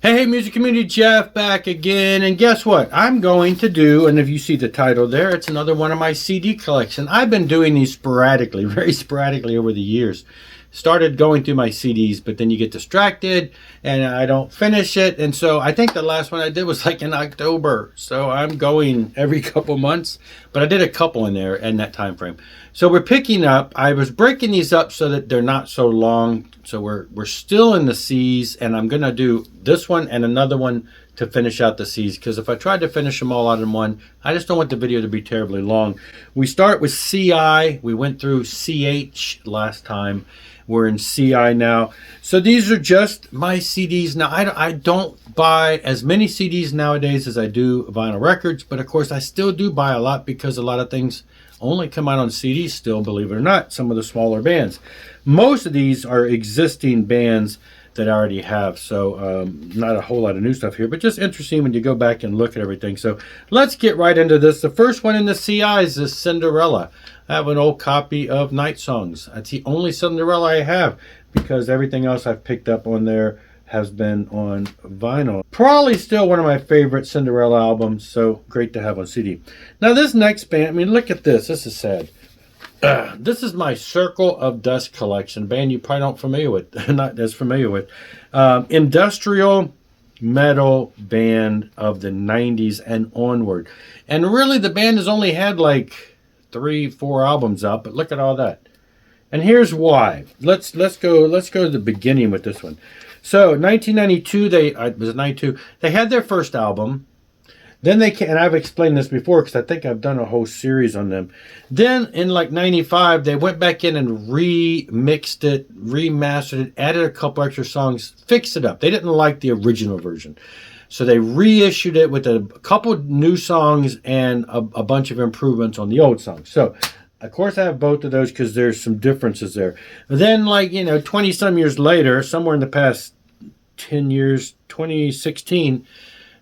Hey, music community, Jeff back again. And guess what? I'm going to do, and if you see the title there, it's another one of my CD collection. I've been doing these sporadically, very sporadically over the years. Started going through my CDs, but then you get distracted and I don't finish it. And so I think the last one I did was like in October. So I'm going every couple months, but I did a couple in there in that time frame. So we're picking up. I was breaking these up so that they're not so long. So we're still in the C's, and I'm going to do this one and another one to finish out the C's, because if I tried to finish them all out in one, I just don't want the video to be terribly long. We start with CI. We went through CH last time. We're in CI now. So these are just my CDs. Now, I don't buy as many CDs nowadays as I do vinyl records, but of course I still do buy a lot because a lot of things only come out on CDs still, believe it or not, some of the smaller bands. Most of these are existing bands that I already have, so not a whole lot of new stuff here, but just interesting when you go back and look at everything. So let's get right into this. The first one in the CIs is Cinderella. I have an old copy of Night Songs. That's the only Cinderella I have, because everything else I've picked up on there has been on vinyl. Probably still one of my favorite Cinderella albums, so great to have on CD. Now this next band, I mean, look at this. This is sad. This is my Circle of Dust collection, band you probably don't familiar with, not as familiar with. Industrial metal band of the 90s and onward. And really the band has only had like 3-4 albums out, but look at all that. And here's why. Let's go to the beginning with this one. So 1992, they had their first album. Then they came, and I've explained this before because I think I've done a whole series on them. Then in like 95, they went back in and remixed it, remastered it, added a couple extra songs, fixed it up. They didn't like the original version. So they reissued it with a couple new songs and a bunch of improvements on the old songs. So, of course, I have both of those because there's some differences there. Then, 20-some years later, somewhere in the past 10 years, 2016,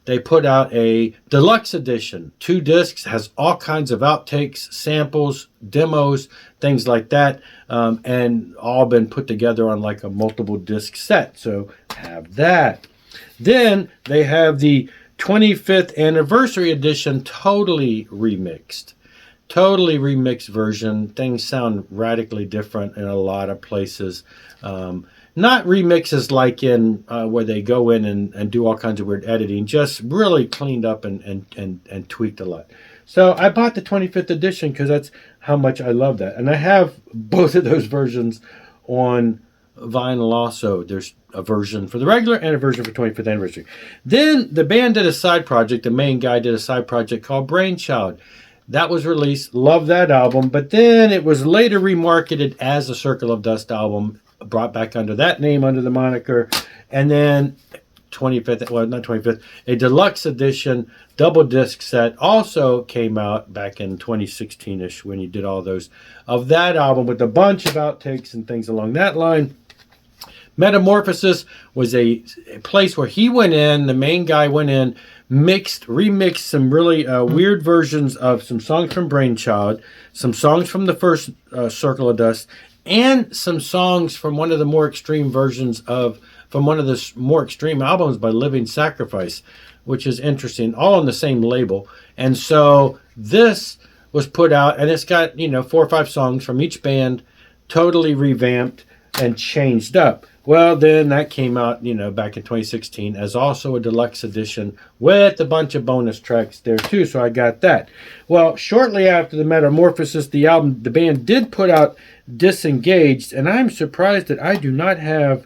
they put out a deluxe edition. 2 discs, has all kinds of outtakes, samples, demos, things like that, and all been put together on like a multiple disc set. So have that. Then they have the 25th anniversary edition, totally remixed. Totally remixed version. Things sound radically different in a lot of places. Not remixes like in where they go in and do all kinds of weird editing, just really cleaned up and tweaked a lot. So I bought the 25th edition because that's how much I love that. And I have both of those versions on vinyl also. There's a version for the regular and a version for 25th anniversary. Then the band did a side project. The main guy did a side project called Brainchild. That was released. Love that album. But then it was later remarketed as a Circle of Dust album, brought back under that name, under the moniker. And then 25th, well, not 25th, a deluxe edition double disc set also came out back in 2016-ish when you did all those of that album with a bunch of outtakes and things along that line. Metamorphosis was a place where he went in, the main guy went in, remixed some really weird versions of some songs from Brainchild, some songs from the first Circle of Dust, and some songs from one of the more extreme versions from one of the more extreme albums by Living Sacrifice, which is interesting, all on the same label. And so this was put out, and it's got, 4 or 5 songs from each band, totally revamped and changed up. Well, then that came out, back in 2016 as also a deluxe edition with a bunch of bonus tracks there too. So I got that. Well, shortly after the Metamorphosis, the band did put out Disengaged, and I'm surprised that I do not have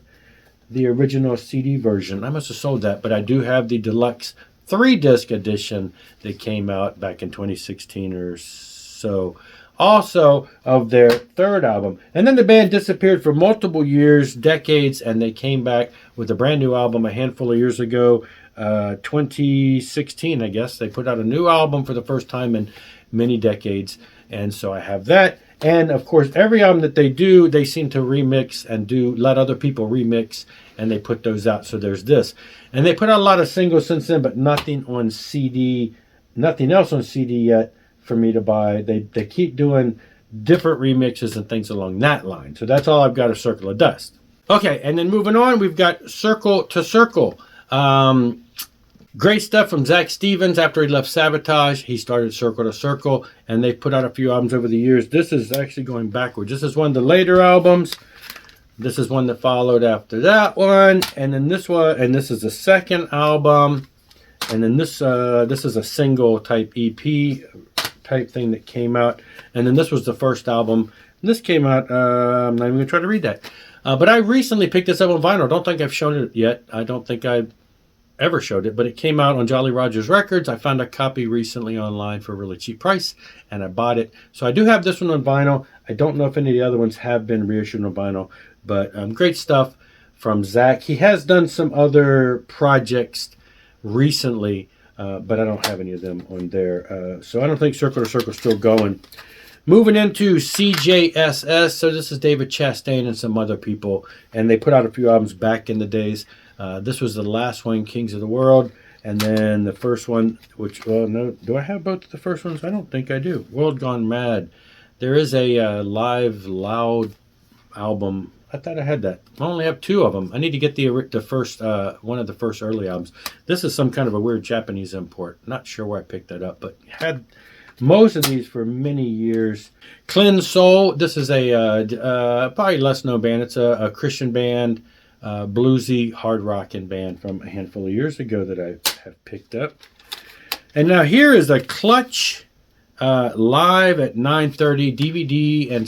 the original CD version. I must have sold that, but I do have the deluxe 3-disc edition that came out back in 2016 or so. Also of their third album. And then the band disappeared for multiple years, decades, and they came back with a brand new album a handful of years ago, 2016, I guess. They put out a new album for the first time in many decades, and so I have that. And of course, every album that they do, they seem to remix and let other people remix, and they put those out. So there's this. And they put out a lot of singles since then, but nothing on CD, nothing else on CD yet for me to buy. They keep doing different remixes and things along that line. So that's all I've got of Circle of Dust. Okay, and then moving on, we've got Circle to Circle. Great stuff from Zach Stevens. After he left Sabotage, he started Circle to Circle, and they put out a few albums over the years. This is actually going backwards. This is one of the later albums. This is one that followed after that one, and then this one, and this is the second album, and then this is a single type EP type thing that came out, and then this was the first album. And this came out. I'm not even gonna try to read that, but I recently picked this up on vinyl. Don't think I've shown it yet. I don't think I ever showed it, but it came out on Jolly Rogers Records. I found a copy recently online for a really cheap price, and I bought it. So I do have this one on vinyl. I don't know if any of the other ones have been reissued on vinyl, but great stuff from Zach. He has done some other projects recently, but I don't have any of them on there. So I don't think Circle to Circle is still going. Moving into CJSS. So this is David Chastain and some other people, and they put out a few albums back in the days. This was the last one, Kings of the World, and then the first one, which, well, no, do I have both of the first ones? I don't think I do. World Gone Mad. There is a Live Loud album. I thought I had that. I only have two of them. I need to get the first one of the first early albums. This is some kind of a weird Japanese import. Not sure where I picked that up, but had most of these for many years. Cleanzed Soul. This is a probably less known band. It's a Christian band. Bluesy hard rocking band from a handful of years ago that I have picked up. And now here is a Clutch live at 9:30 DVD and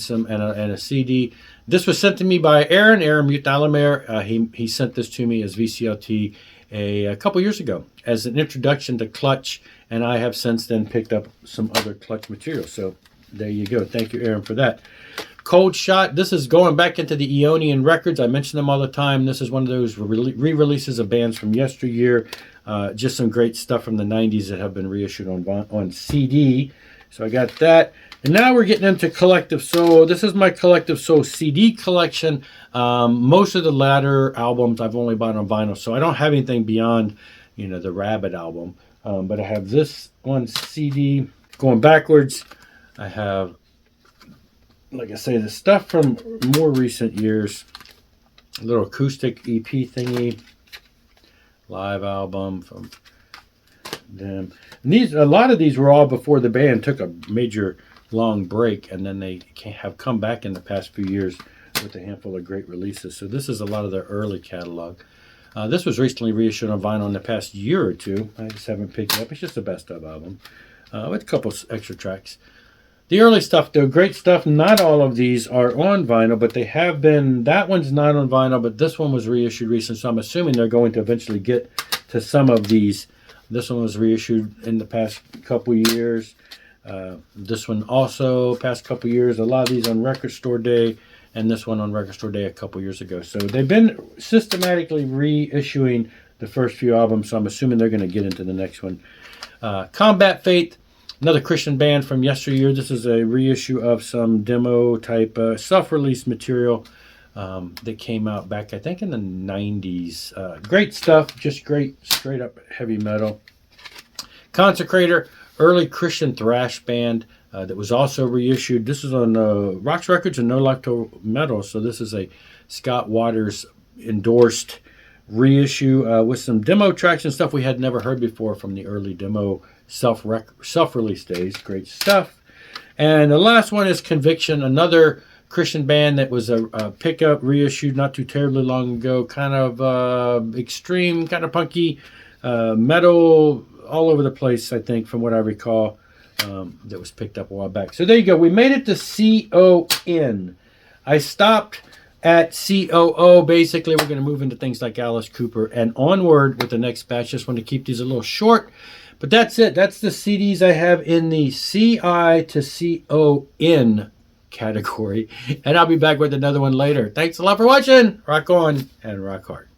a CD. This was sent to me by Aaron Mutalamer. He sent this to me as VCLT a couple years ago as an introduction to Clutch, and I have since then picked up some other Clutch material. So there you go. Thank you, Aaron, for that. Cold Shot. This is going back into the Eonian records. I mention them all the time. This is one of those re-releases of bands from yesteryear. Just some great stuff from the 90s that have been reissued on CD. So I got that. And now we're getting into Collective Soul. This is my Collective Soul CD collection. Most of the latter albums I've only bought on vinyl, so I don't have anything beyond, the Rabbit album. But I have this one CD. Going backwards, I have, like I say, the stuff from more recent years. A little acoustic EP thingy. Live album from them. And a lot of these were all before the band took a major long break, and then they have come back in the past few years with a handful of great releases. So this is a lot of their early catalog. This was recently reissued on vinyl in the past year or two. I just haven't picked it up. It's just the best of album with a couple extra tracks. The early stuff, though, great stuff. Not all of these are on vinyl, but they have been. That one's not on vinyl, but this one was reissued recently, so I'm assuming they're going to eventually get to some of these. This one was reissued in the past couple years. This one also past couple years. A lot of these on Record Store Day, and this one on Record Store Day a couple years ago. So they've been systematically reissuing the first few albums, so I'm assuming they're going to get into the next one. Combat Faith. Another Christian band from yesteryear. This is a reissue of some demo type self-release material that came out back, I think, in the 90s. Great stuff, just great straight up heavy metal. Consecrator, early Christian thrash band that was also reissued. This is on Rocks Records and No Life to Metal, so this is a Scott Waters endorsed reissue with some demo tracks and stuff we had never heard before from the early demo self-release days. Great stuff. And the last one is Conviction, another Christian band that was a pickup reissued not too terribly long ago. Kind of extreme, kind of punky metal all over the place, I think, from what I recall, that was picked up a while back. So there you go. We made it to CON. I stopped at COO. Basically, we're going to move into things like Alice Cooper and onward with the next batch. Just want to keep these a little short. But that's it. That's the CDs I have in the CI to CON category. And I'll be back with another one later. Thanks a lot for watching. Rock on and rock hard.